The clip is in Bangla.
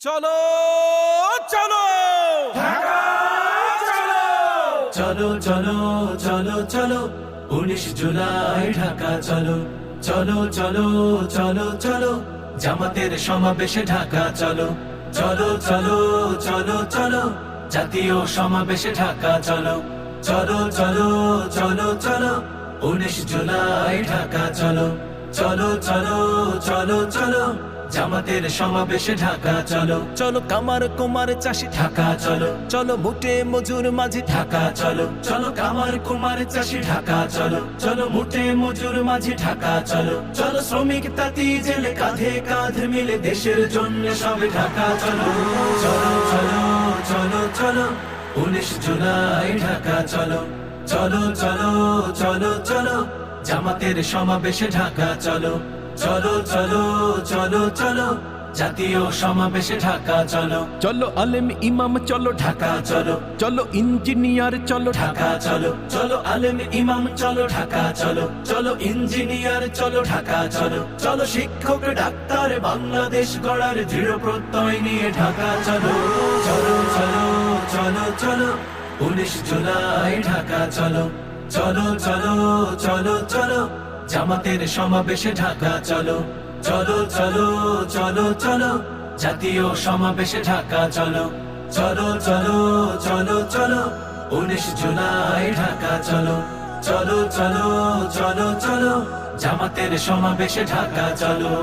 চলো চলো ঢাকা চলো চলো চলো চলো চলো 19 জুলাই ঢাকা চলো চলো চলো চলো চলো জামাতের সমাবেশে ঢাকা চলো চলো চলো চলো চলো জাতীয় সমাবেশে ঢাকা চলো চলো চলো চলো চলো 19 জুলাই ঢাকা চলো চলো চলো চলো চলো জামাতের সমাবেশে ঢাকা চলো চলো কামার কুমার চাষি ঢাকা চলো চলো মুটে মজুর মাঝি ঢাকা চলো চলো কামার কুমার চাষি ঢাকা চলো চলো মুটে মজুর মাঝি ঢাকা চলো চলো শ্রমিক তাঁতি জেলে কাঁধে কাঁধ মিলে দেশের জন্য সবে ঢাকা চলো চলো চলো চলো চলো 19 জুলাই ঢাকা চলো চলো চলো চলো চলো জামাতের সমাবেশে ঢাকা চলো চলো চলো চলো চলো জাতীয় সমাবেশে ঢাকা চলো চলো আলেম ইমাম চলো ঢাকা চলো চলো ইঞ্জিনিয়ার চলো ঢাকা চলো চলো আলেম ইমাম চলো ঢাকা চলো চলো ইঞ্জিনিয়ার চলো ঢাকা চলো চলো শিক্ষক ডাক্তার বাংলাদেশ গড়ার দৃঢ় প্রত্যয় নিয়ে ঢাকা চলো চলো চলো চলো চলো 19 জুলাই ঢাকা চলো চলো চলো চলো চলো জামাতের সমাবেশে ঢাকা চলো চলো চলো চলো চলো জাতীয় সমাবেশে ঢাকা চলো চলো চলো চলো চলো 19 জুলাই ঢাকা চলো চলো চলো চলো চলো জামাতের সমাবেশে ঢাকা চলো।